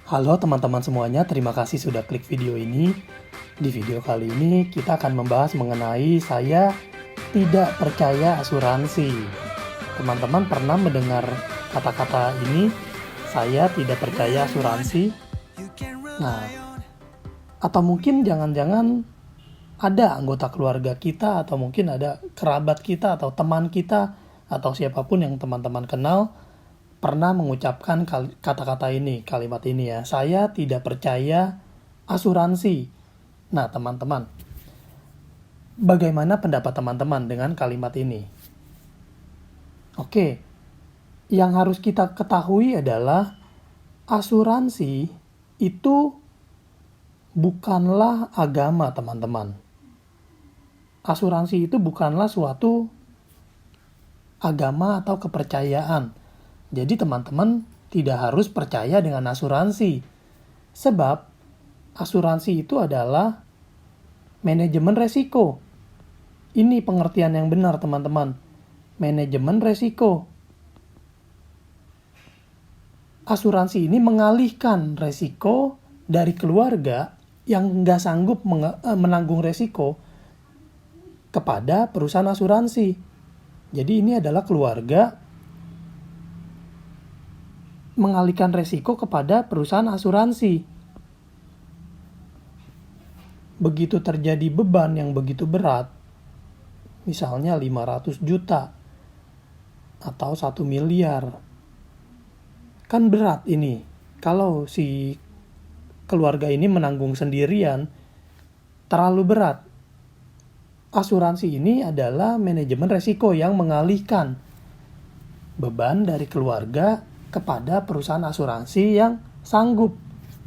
Halo teman-teman semuanya, terima kasih sudah klik video ini. Di video kali ini kita akan membahas mengenai saya tidak percaya asuransi. Teman-teman pernah mendengar kata-kata ini, saya tidak percaya asuransi? Nah, atau mungkin jangan-jangan ada anggota keluarga kita atau mungkin ada kerabat kita atau teman kita atau siapapun yang teman-teman kenal pernah mengucapkan kata-kata ini, kalimat ini ya. Saya tidak percaya asuransi. Nah, teman-teman, bagaimana pendapat teman-teman dengan kalimat ini? Oke, yang harus kita ketahui adalah asuransi itu bukanlah agama, teman-teman. Asuransi itu bukanlah suatu agama atau kepercayaan. Jadi teman-teman tidak harus percaya dengan asuransi. Sebab asuransi itu adalah manajemen resiko. Ini pengertian yang benar teman-teman. Manajemen resiko. Asuransi ini mengalihkan resiko dari keluarga yang nggak sanggup menanggung resiko kepada perusahaan asuransi. Jadi ini adalah keluarga mengalihkan resiko kepada perusahaan asuransi. Begitu terjadi beban yang begitu berat, misalnya 500 juta atau 1 miliar, kan berat ini. Kalau si keluarga ini menanggung sendirian, terlalu berat. Asuransi ini adalah manajemen resiko yang mengalihkan beban dari keluarga kepada perusahaan asuransi yang sanggup.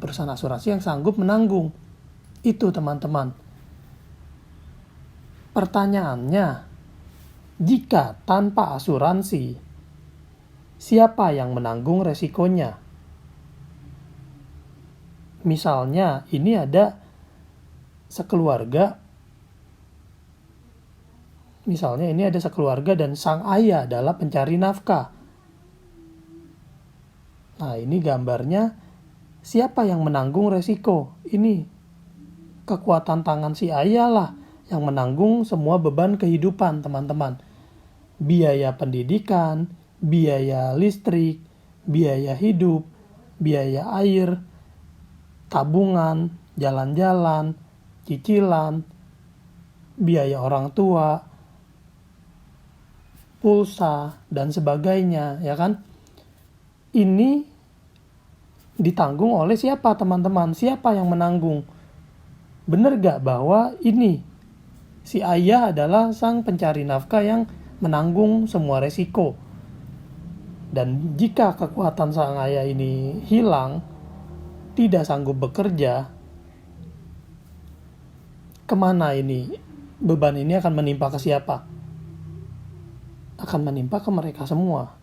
Perusahaan asuransi yang sanggup menanggung. Itu teman-teman. Pertanyaannya, jika tanpa asuransi, siapa yang menanggung resikonya? Misalnya, ini ada sekeluarga. Misalnya ini ada sekeluarga dan sang ayah adalah pencari nafkah. Nah, ini gambarnya siapa yang menanggung resiko? Ini kekuatan tangan si ayah lah yang menanggung semua beban kehidupan, teman-teman. Biaya pendidikan, biaya listrik, biaya hidup, biaya air, tabungan, jalan-jalan, cicilan, biaya orang tua, pulsa, dan sebagainya, ya kan? Ini ditanggung oleh siapa teman-teman? Siapa yang menanggung? Benar gak bahwa ini si ayah adalah sang pencari nafkah yang menanggung semua resiko? Dan jika kekuatan sang ayah ini hilang, tidak sanggup bekerja, kemana ini? Beban ini akan menimpa ke siapa? Akan menimpa ke mereka semua.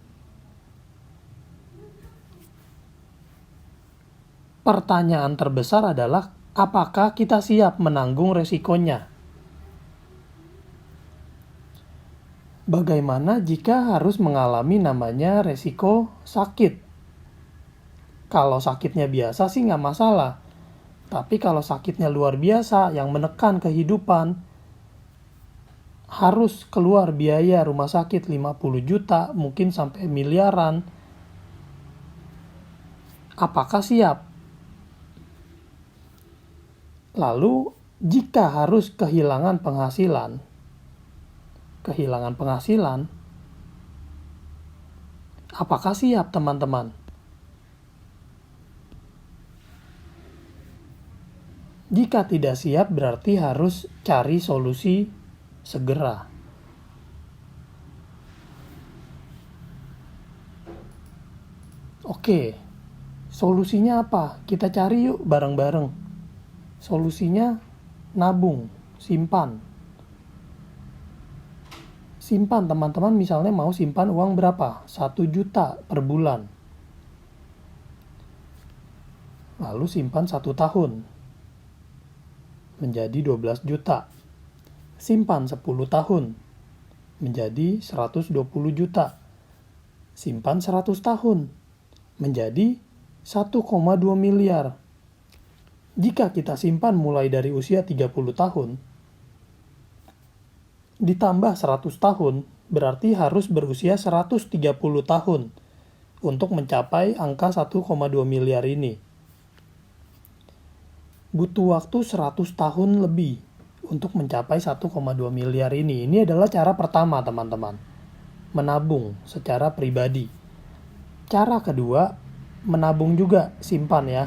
Pertanyaan terbesar adalah, apakah kita siap menanggung resikonya? Bagaimana jika harus mengalami namanya resiko sakit? Kalau sakitnya biasa sih nggak masalah. Tapi kalau sakitnya luar biasa yang menekan kehidupan, harus keluar biaya rumah sakit 50 juta, mungkin sampai miliaran. Apakah siap? Lalu, jika harus kehilangan penghasilan, apakah siap teman-teman? Jika tidak siap berarti harus cari solusi segera. Oke, solusinya apa? Kita cari yuk bareng-bareng. Solusinya nabung, simpan. Simpan teman-teman, misalnya mau simpan uang berapa? 1 juta per bulan. Lalu simpan 1 tahun. Menjadi 12 juta. Simpan 10 tahun. Menjadi 120 juta. Simpan 100 tahun. Menjadi 1,2 miliar. Jika kita simpan mulai dari usia 30 tahun, ditambah 100 tahun, berarti harus berusia 130 tahun untuk mencapai angka 1,2 miliar ini. Butuh waktu 100 tahun lebih untuk mencapai 1,2 miliar ini. Ini adalah cara pertama, teman-teman. Menabung secara pribadi. Cara kedua, menabung juga, simpan ya.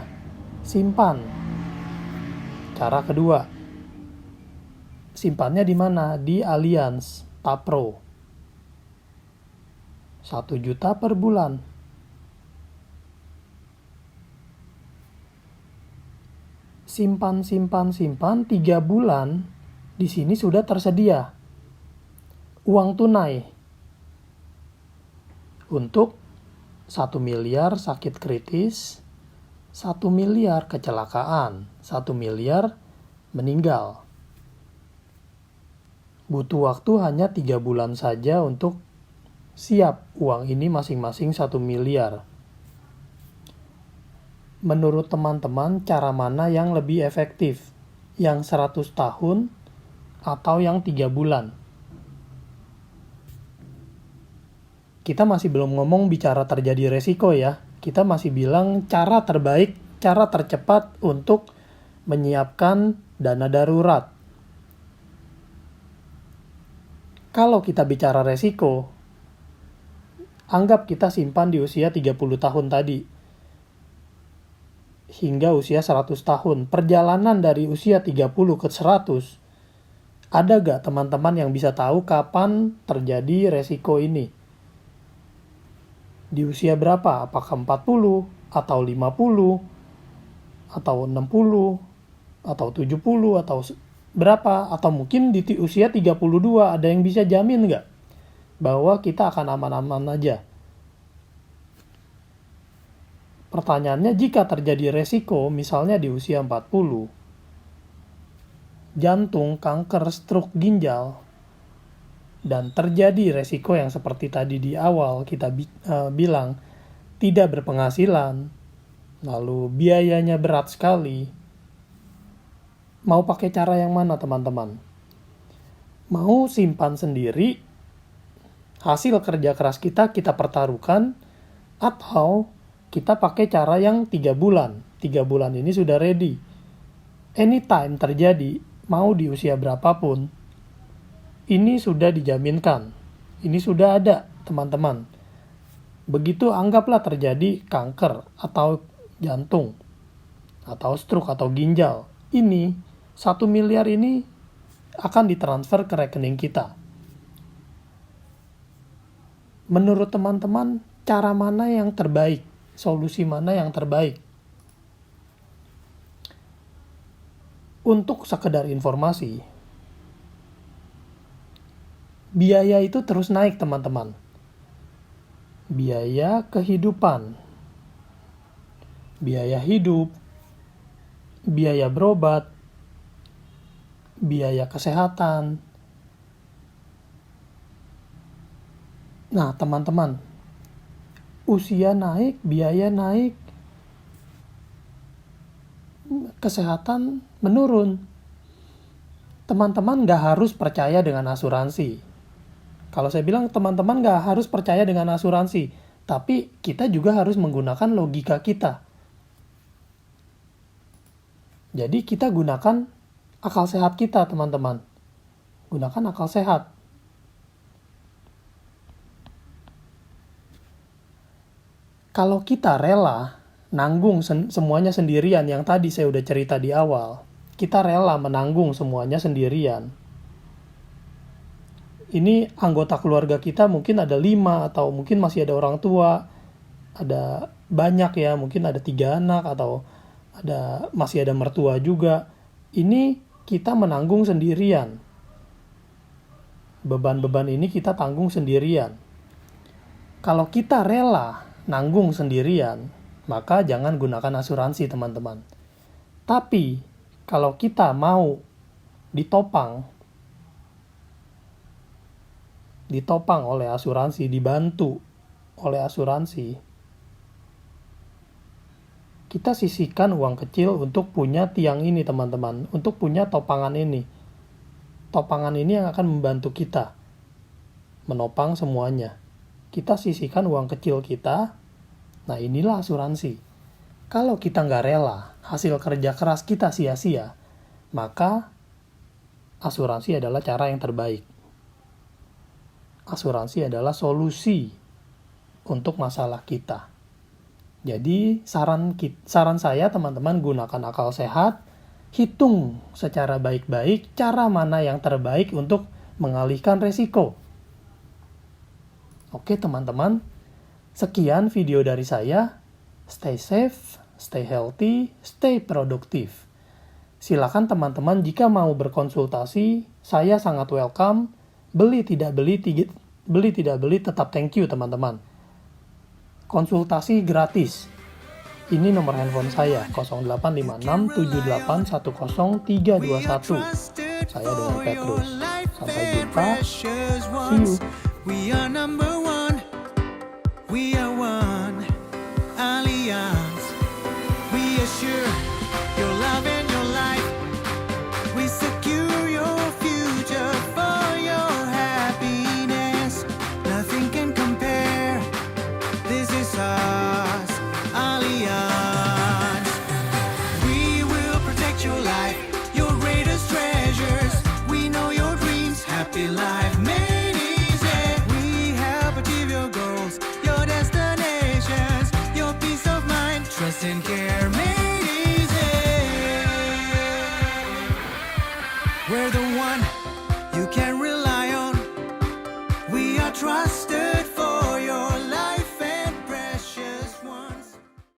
Simpan. Cara kedua, simpannya di mana? Di Allianz Tapro. 1 juta per bulan. Simpan 3 bulan, di sini sudah tersedia uang tunai untuk 1 miliar sakit kritis, 1 miliar kecelakaan, 1 miliar meninggal. Butuh waktu hanya 3 bulan saja untuk siap uang ini masing-masing 1 miliar. Menurut teman-teman, cara mana yang lebih efektif? Yang 100 tahun atau yang 3 bulan? Kita masih belum ngomong bicara terjadi resiko ya. Kita masih bilang cara terbaik, cara tercepat untuk menyiapkan dana darurat. Kalau kita bicara resiko, anggap kita simpan di usia 30 tahun tadi. Hingga usia 100 tahun. Perjalanan dari usia 30 ke 100, ada gak teman-teman yang bisa tahu kapan terjadi resiko ini? Di usia berapa? Apakah 40, atau 50, atau 60, atau 70, atau berapa? Atau mungkin di usia 32, ada yang bisa jamin gak? Bahwa kita akan aman-aman aja. Pertanyaannya, jika terjadi resiko, misalnya di usia 40, jantung, kanker, stroke ginjal, dan terjadi resiko yang seperti tadi di awal kita bilang, tidak berpenghasilan, lalu biayanya berat sekali, mau pakai cara yang mana teman-teman? Mau simpan sendiri, hasil kerja keras kita pertaruhkan, atau kita pakai cara yang 3 bulan. 3 bulan ini sudah ready. Anytime terjadi, mau di usia berapapun, ini sudah dijaminkan. Ini sudah ada, teman-teman. Begitu anggaplah terjadi kanker, atau jantung, atau stroke, atau ginjal. Ini, 1 miliar ini akan ditransfer ke rekening kita. Menurut teman-teman, cara mana yang terbaik? Solusi mana yang terbaik? Untuk sekedar informasi, biaya itu terus naik teman-teman. Biaya kehidupan, biaya hidup, biaya berobat, biaya kesehatan. Nah teman-teman, usia naik, biaya naik, kesehatan menurun. Teman-teman gak harus percaya dengan asuransi. Kalau saya bilang teman-teman gak harus percaya dengan asuransi, tapi kita juga harus menggunakan logika kita. Jadi kita gunakan akal sehat kita, teman-teman. Gunakan akal sehat. Kalau kita rela nanggung semuanya sendirian, yang tadi saya udah cerita di awal, kita rela menanggung semuanya sendirian. Ini anggota keluarga kita mungkin ada 5, atau mungkin masih ada orang tua, ada banyak ya, mungkin ada 3 anak, atau masih ada mertua juga. Ini kita menanggung sendirian. Beban-beban ini kita tanggung sendirian. Kalau kita rela nanggung sendirian, maka jangan gunakan asuransi, teman-teman. Tapi kalau kita mau ditopang oleh asuransi, dibantu oleh asuransi, kita sisihkan uang kecil untuk punya tiang ini teman-teman, untuk punya topangan ini. Topangan ini yang akan membantu kita menopang semuanya. Kita sisihkan uang kecil kita, nah inilah asuransi. Kalau kita nggak rela hasil kerja keras kita sia-sia, maka asuransi adalah cara yang terbaik. Asuransi adalah solusi untuk masalah kita. Jadi saran saya teman-teman, gunakan akal sehat, hitung secara baik-baik cara mana yang terbaik untuk mengalihkan resiko. Oke teman-teman, sekian video dari saya. Stay safe, stay healthy, stay produktif. Silakan teman-teman jika mau berkonsultasi, saya sangat welcome. Beli tidak beli tetap thank you teman-teman. Konsultasi gratis. Ini nomor handphone saya 0856781031. Saya dengan Petrus. Sampai jumpa. See you. We are number one. We are one. Alliance. We assure your love and your life. We secure your future for your happiness. Nothing can compare. This is us, Alliance. We will protect your life, your greatest treasures. We know your dreams, happy life made easy. We help achieve your goals, your destinations, your peace of mind. Trust and care.